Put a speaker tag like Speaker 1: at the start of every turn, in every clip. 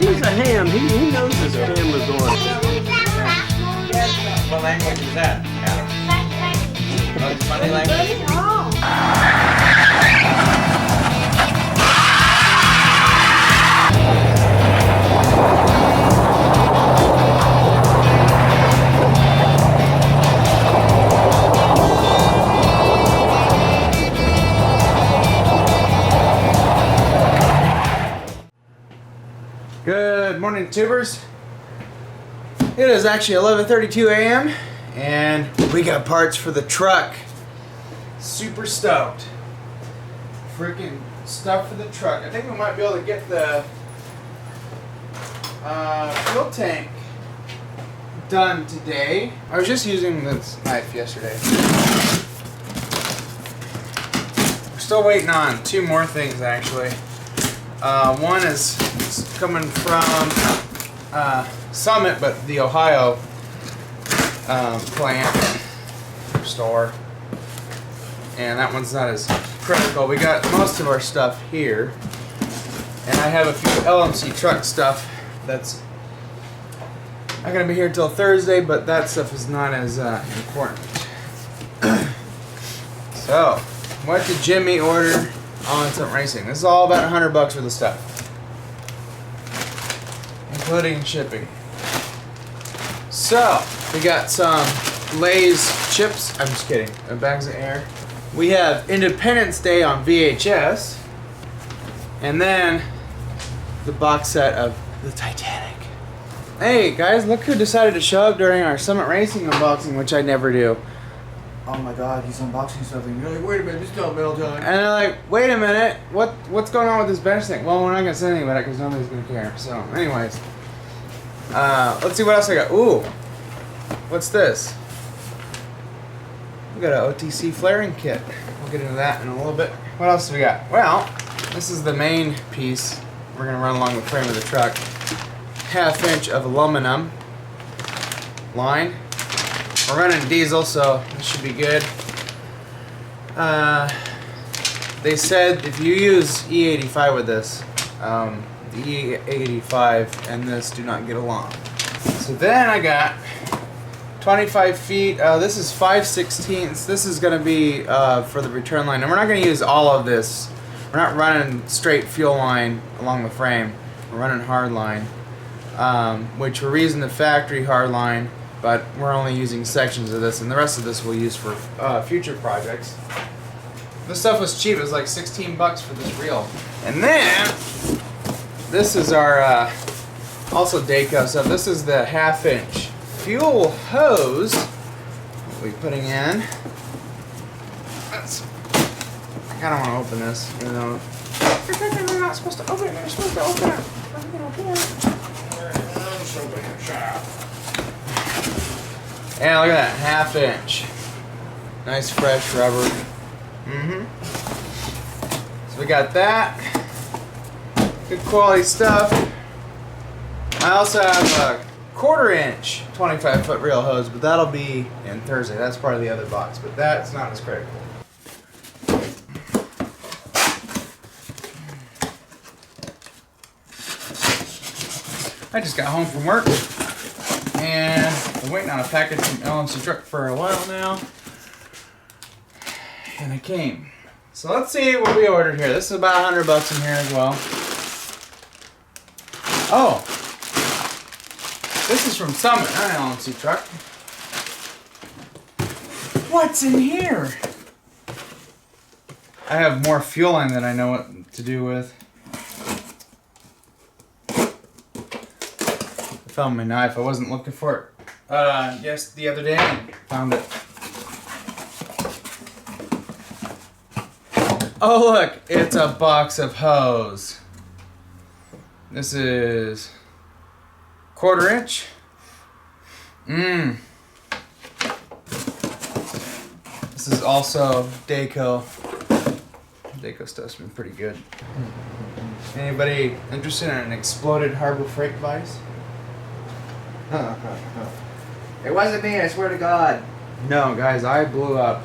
Speaker 1: He's a ham. He knows his camera's on.
Speaker 2: What language is that, Adam? Oh, it's funny language?
Speaker 3: Good morning, tubers. It is actually 11:32 a.m. and we got parts for the truck. Super stoked. Freaking stuff for the truck. I think we might be able to get the fuel tank done today. I was just using this knife yesterday. We're still waiting on two more things actually. One is coming from Summit, but the Ohio plant store, and that one's not as critical. We got most of our stuff here, and I have a few LMC truck stuff that's not gonna be here till Thursday, but that stuff is not as important. So, what did Jimmy order on some racing? This is all about $100 worth of stuff, including shipping. So, we got some Lay's chips. I'm just kidding. Bags of air. We have Independence Day on VHS, and then the box set of the Titanic. Hey guys, look who decided to show up during our Summit Racing unboxing, which I never do.
Speaker 4: Oh my god, he's unboxing something. You're like, wait a minute, this is not metal time.
Speaker 3: And they're like, wait a minute, what's going on with this bench thing? Well, we're not going to say anything about it because nobody's going to care. So, anyways. Let's see what else I got. Ooh. What's this? We got an OTC flaring kit. We'll get into that in a little bit. What else do we got? Well, this is the main piece. We're going to run along the frame of the truck. 1/2 inch of aluminum line. We're running diesel, so this should be good. They said if you use E85 with this, the E85 and this do not get along. So then I got 25 feet. This is 5/16. This is going to be for the return line. And we're not going to use all of this. We're not running straight fuel line along the frame. We're running hard line, which we're using the factory hard line, but we're only using sections of this, and the rest of this we'll use for future projects. This stuff was cheap. It was like 16 bucks for this reel. And then this is our also Dayco stuff. This is the 1/2 inch fuel hose we'll be putting in. I kind of want to open this, you know. You're not supposed to open it. You're supposed to open it. I'm gonna open it. And look at that, 1/2 inch. Nice fresh rubber. So we got that. Good quality stuff. I also have a 1/4 inch 25-foot reel hose, but that'll be in Thursday. That's part of the other box, but that's not as critical. I just got home from work, and I'm waiting on a package from LMC Truck for a while now, and it came. So let's see what we ordered here. This is about $100 in here as well. Oh, this is from Summit, not LMC Truck. What's in here? I have more fueling than I know what to do with. I found my knife. I wasn't looking for it yes, the other day, and found it. Oh look, it's a box of hose. This is 1/4 inch. This is also Dayco. Dayco stuff's been pretty good. Anybody interested in an exploded Harbor Freight vise?
Speaker 4: It wasn't me, I swear to God.
Speaker 3: No, guys, I blew up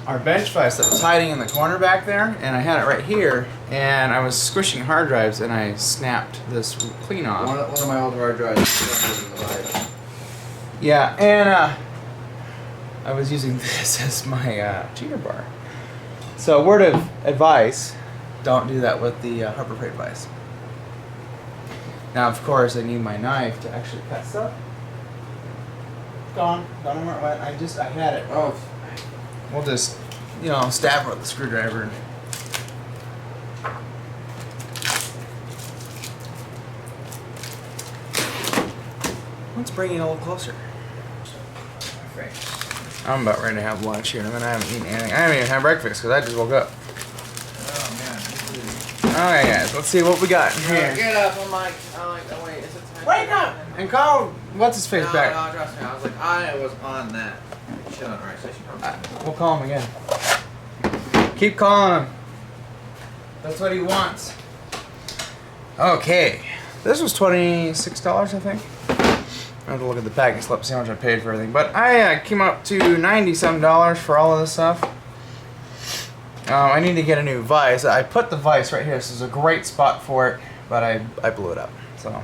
Speaker 3: our bench vise that was hiding in the corner back there, and I had it right here, and I was squishing hard drives, and I snapped this clean off.
Speaker 4: One of my old hard drives.
Speaker 3: Yeah, and I was using this as my cheater bar. So word of advice, don't do that with the Harbor Freight vise. Now, of course, I need my knife to actually cut stuff. Gone where it went. I had it.
Speaker 4: Oh.
Speaker 3: We'll just, stab her with the screwdriver. Let's bring it a little closer. I'm about ready to have lunch here, and then I haven't eaten anything. I haven't even had breakfast because I just woke up.
Speaker 4: Oh man.
Speaker 3: Alright guys, let's see what we got in here.
Speaker 4: Get up, I'm like, oh wait, is it time?
Speaker 3: Wake up! And call what's his face back.
Speaker 4: No, trust me, I was like, I was on that. Shit on the right station.
Speaker 3: We'll call him again. Keep calling him. That's what he wants. Okay. This was $26, I think. I have to look at the packing slip to see how much I paid for everything. But I came up to $90-some for all of this stuff. I need to get a new vise. I put the vise right here. This is a great spot for it, but I blew it up. So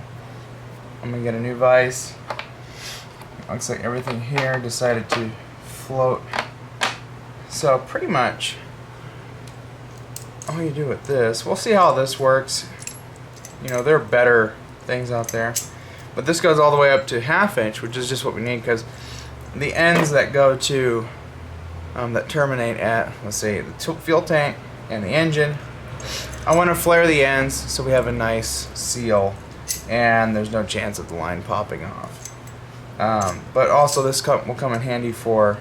Speaker 3: I'm going to get a new vise. Looks like everything here decided to float. So pretty much all you do with this, we'll see how this works. There are better things out there. But this goes all the way up to 1/2 inch, which is just what we need because the ends that go to, that terminate at, let's see, the fuel tank and the engine, I want to flare the ends so we have a nice seal and there's no chance of the line popping off. But also this will come in handy for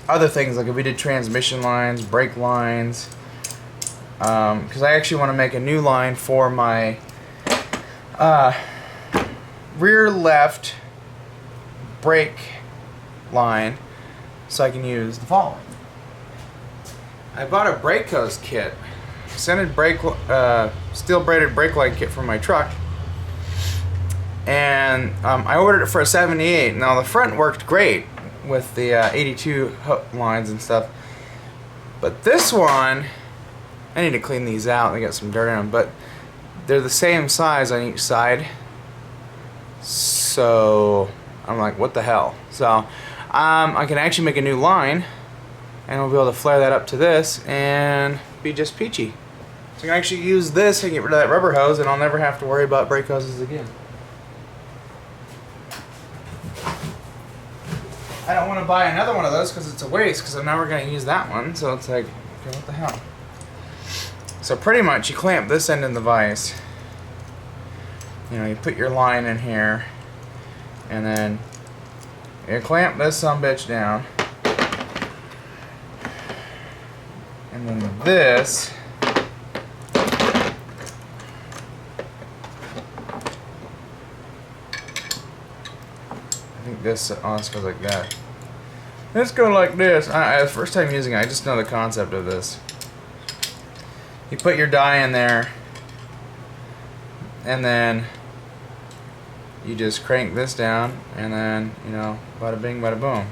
Speaker 3: other things, like if we did transmission lines, brake lines, because I actually want to make a new line for my rear left brake line so I can use the following. I bought a brake hose kit, extended brake, steel braided brake line kit for my truck, and I ordered it for a 78. Now the front worked great with the 82 hook lines and stuff, but this one, I need to clean these out. They got some dirt in them, but they're the same size on each side. So I'm like, what the hell? So I can actually make a new line, and we'll be able to flare that up to this and be just peachy. So I can actually use this and get rid of that rubber hose, and I'll never have to worry about brake hoses again. I don't want to buy another one of those because it's a waste, because I'm never going to use that one. So it's like, okay, what the hell? So pretty much you clamp this end in the vise. You put your line in here, and then you clamp this sumbitch down, and then this I think this goes like that. This goes like this. The first time using it, I just know the concept of this. You put your die in there, and then you just crank this down, and then, bada bing, bada boom.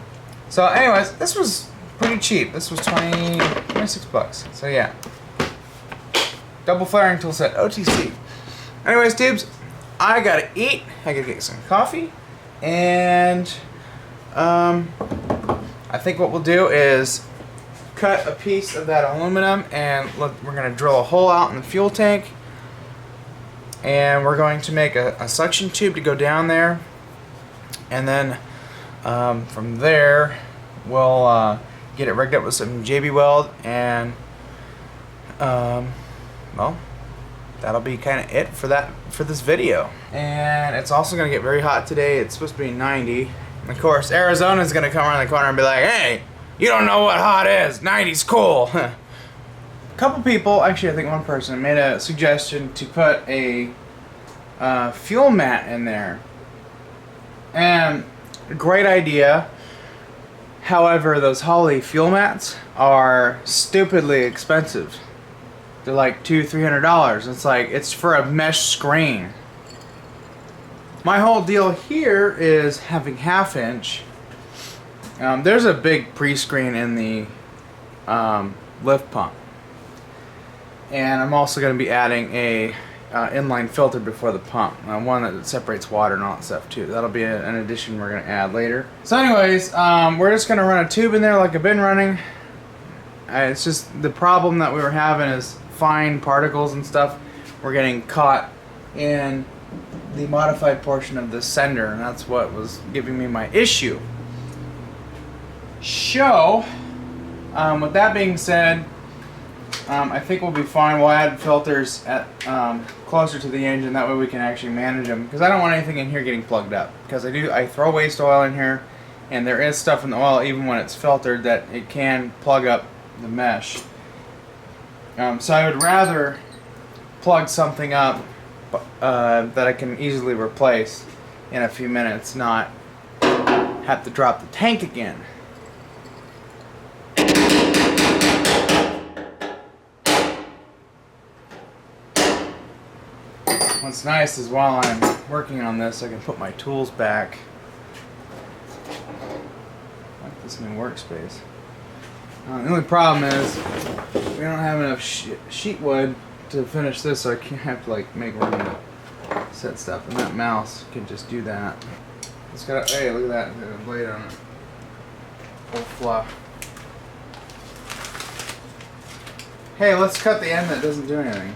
Speaker 3: So anyways, this was pretty cheap. This was 26 bucks. So yeah. Double flaring tool set, OTC. Anyways, dudes, I gotta eat. I gotta get some coffee. And I think what we'll do is cut a piece of that aluminum, and we're gonna drill a hole out in the fuel tank. And we're going to make a suction tube to go down there, and then from there we'll get it rigged up with some JB weld, and well, that'll be kind of it for this video. And it's also going to get very hot today. It's supposed to be 90. And of course, Arizona's going to come around the corner and be like, hey, you don't know what hot is. 90's cool. A couple people, actually I think one person, made a suggestion to put a fuel mat in there. And great idea. However, those Holley fuel mats are stupidly expensive. They're like $200-300. It's like, it's for a mesh screen. My whole deal here is having 1/2 inch. There's a big pre-screen in the lift pump. And I'm also going to be adding a inline filter before the pump, one that separates water and all that stuff too. That'll be an addition we're going to add later. So anyways, we're just going to run a tube in there like I've been running. It's just the problem that we were having is fine particles and stuff were getting caught in the modified portion of the sender, and that's what was giving me my issue. So, with that being said, I think we'll be fine. We'll add filters at closer to the engine. That way we can actually manage them. Because I don't want anything in here getting plugged up. Because I throw waste oil in here, and there is stuff in the oil, even when it's filtered, that it can plug up the mesh. So I would rather plug something up that I can easily replace in a few minutes, not have to drop the tank again. What's nice is while I'm working on this, I can put my tools back. I like this new workspace. The only problem is we don't have enough sheet wood to finish this, so I can't have to like make room to set stuff. And that mouse can just do that. It's got hey, look at that, it's got a blade on it. Full fluff. Hey, let's cut the end that doesn't do anything.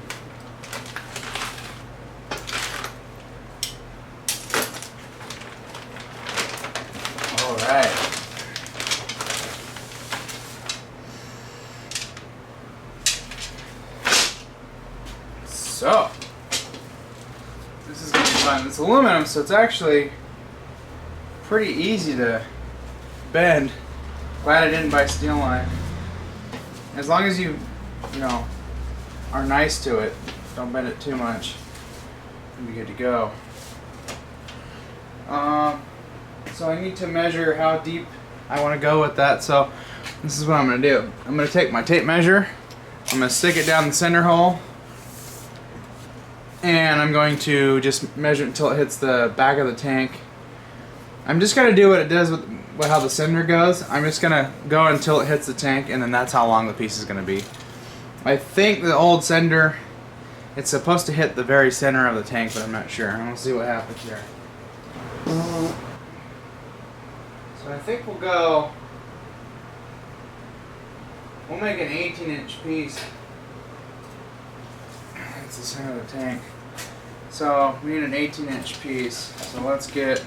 Speaker 3: Alright. So, this is going to be fun. It's aluminum, so it's actually pretty easy to bend. Glad I didn't buy steel line. As long as you know, are nice to it, don't bend it too much, you'll be good to go. So I need to measure how deep I want to go with that. So this is what I'm going to do. I'm going to take my tape measure. I'm going to stick it down the center hole. And I'm going to just measure it until it hits the back of the tank. I'm just going to do what it does with how the sender goes. I'm just going to go until it hits the tank, and then that's how long the piece is going to be. I think the old sender, it's supposed to hit the very center of the tank, but I'm not sure. I'm going to see what happens here. So I think we'll make an 18-inch piece. That's the center of the tank. So we need an 18-inch piece. So let's get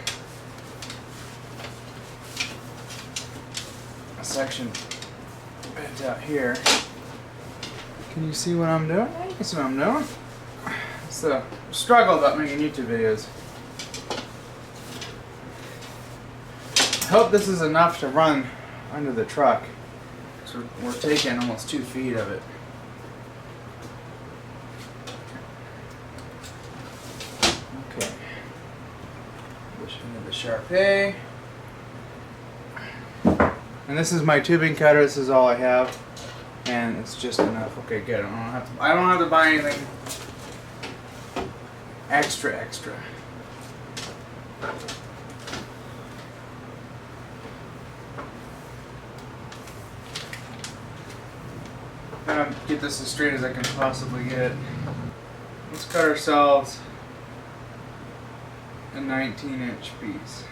Speaker 3: a section bent out here. Can you see what I'm doing? You can see what I'm doing. It's the struggle about making YouTube videos. I hope this is enough to run under the truck. So we're taking almost 2 feet of it. Okay. Push into the Sharpie. And this is my tubing cutter. This is all I have, and it's just enough. Okay, good. I don't have to buy anything extra. I'm gonna get this as straight as I can possibly get it. Let's cut ourselves a 19-inch piece.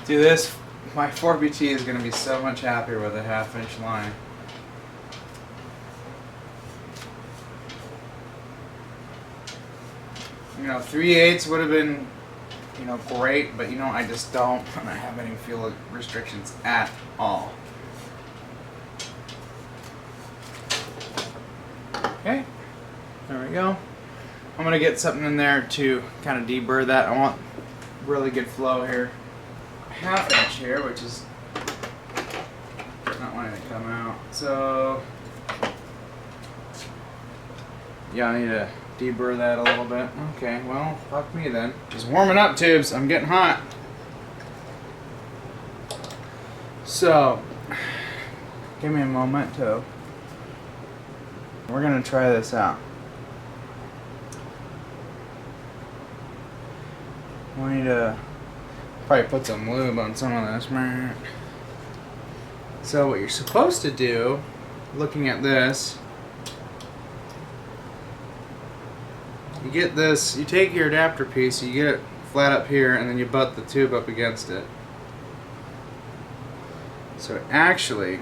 Speaker 3: Do this. My 4BT is going to be so much happier with a 1/2-inch line. You know, 3/8 would have been, great, but I just don't want to have any fuel restrictions at all. Okay, there we go. I'm going to get something in there to kind of deburr that. I want really good flow here. 1/2 inch here, which is not wanting to come out. So yeah, I need to deburr that a little bit. Okay, well, fuck me then. Just warming up, tubes. I'm getting hot. So, give me a moment to. We're gonna try this out. We need to probably put some lube on some of this, man. So what you're supposed to do, looking at this, you get this, you take your adapter piece, you get it flat up here, and then you butt the tube up against it. So actually,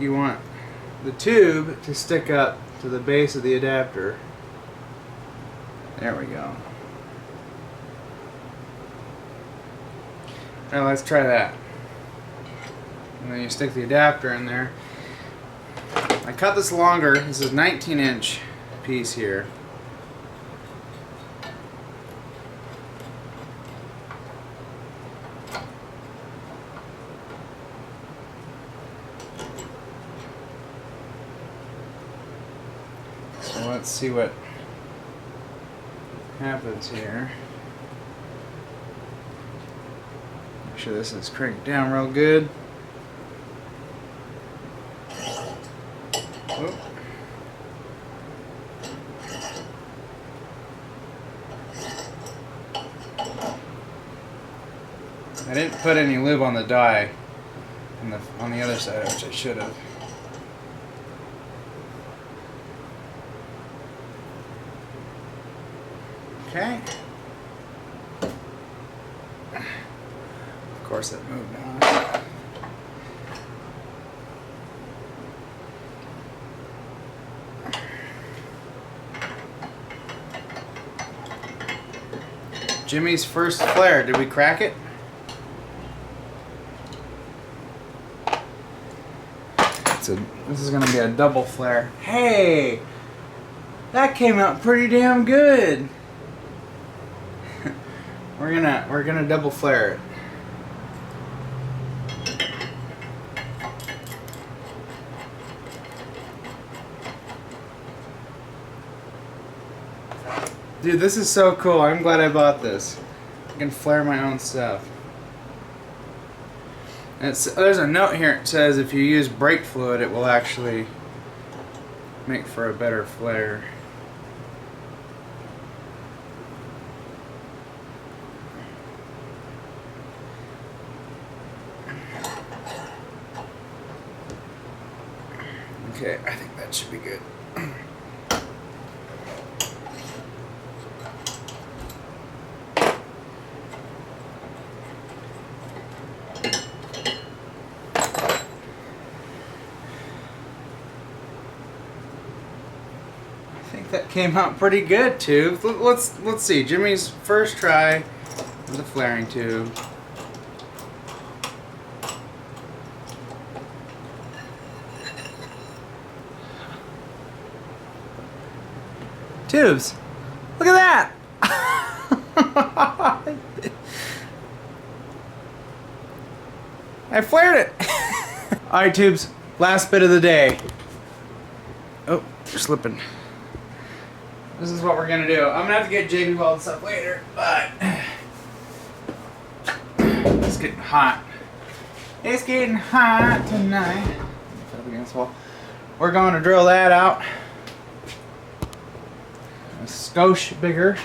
Speaker 3: you want the tube to stick up to the base of the adapter. There we go. Now let's try that. And then you stick the adapter in there. I cut this longer. This is 19-inch piece here. So let's see what happens here. Make sure this is cranked down real good. Oop. I didn't put any lube on the die on the other side, which I should have. Okay. Of course it moved on. Jimmy's first flare. Did we crack it? This is gonna be a double flare. Hey! That came out pretty damn good. We're gonna double flare it. Dude, this is so cool. I'm glad I bought this. I can flare my own stuff. And there's a note here. It says if you use brake fluid, it will actually make for a better flare. Okay, I think that should be good. I think that came out pretty good, too. Let's see. Jimmy's first try with the flaring tube. Tubes, look at that! I flared it! Alright, tubes, last bit of the day. Oh, you're slipping. This is what we're gonna do. I'm gonna have to get JB welded stuff later, but it's getting hot. It's getting hot tonight. Up against the wall. We're going to drill that out. A skosh bigger.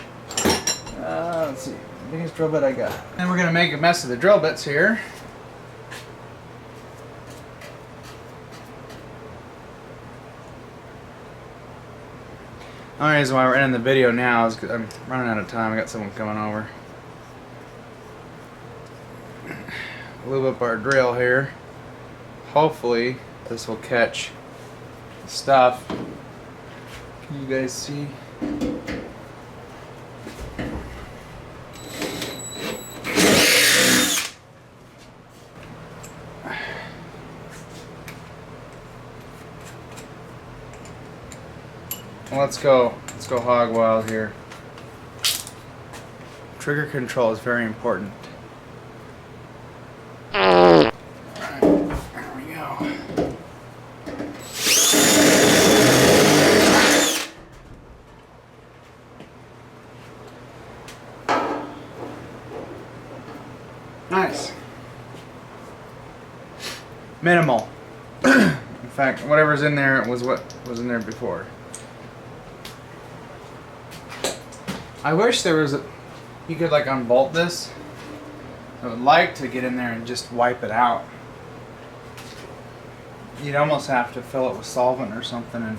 Speaker 3: Let's see, biggest drill bit I got. And we're gonna make a mess of the drill bits here. The only reason why we're ending the video now is because I'm running out of time. I got someone coming over. Lube up our drill here. Hopefully this will catch the stuff. Can you guys see? Let's go hog wild here. Trigger control is very important. Alright, there we go. Nice. Minimal. In fact, whatever's in there was what was in there before. I wish there was you could like unbolt this. I would like to get in there and just wipe it out. You'd almost have to fill it with solvent or something and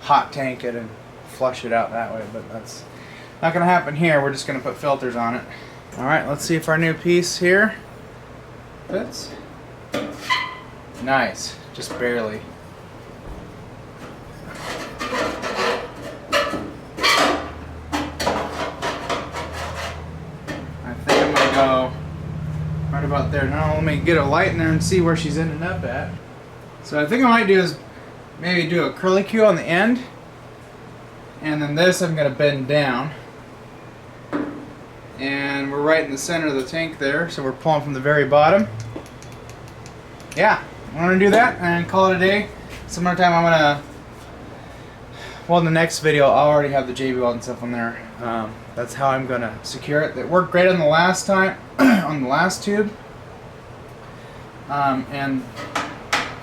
Speaker 3: hot tank it and flush it out that way, but that's not gonna happen here. We're just gonna put filters on it. Alright, let's see if our new piece here fits. Nice, just barely. I think I'm gonna go right about there. Now let me get a light in there and see where she's ending up at. So I think I might do is maybe do a curly Q on the end, and then this I'm gonna bend down. And we're right in the center of the tank there, so we're pulling from the very bottom. Yeah, I'm gonna do that and call it a day. Some other time I'm gonna, well, in the next video I'll already have the JB weld and stuff on there. That's how I'm gonna secure it. It worked great on the last time, on the last tube. And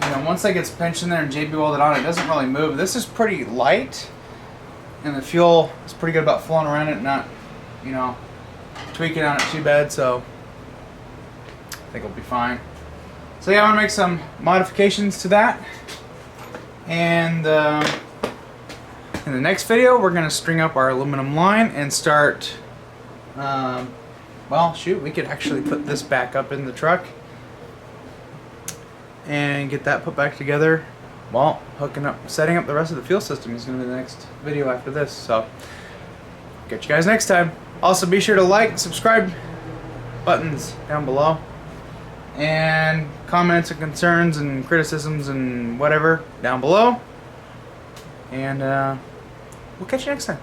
Speaker 3: you know, once that gets pinched in there and JB welded on, it doesn't really move. This is pretty light, and the fuel is pretty good about flowing around it, not, you know, tweaking on it too bad, so I think it'll be fine. So yeah, I'm gonna make some modifications to that, and in the next video we're gonna string up our aluminum line and start, well shoot, we could actually put this back up in the truck and get that put back together. Well, setting up the rest of the fuel system is gonna be the next video after this, so catch you guys next time. Also, be sure to like, subscribe, buttons down below, and comments and concerns and criticisms and whatever down below. And we'll catch you next time.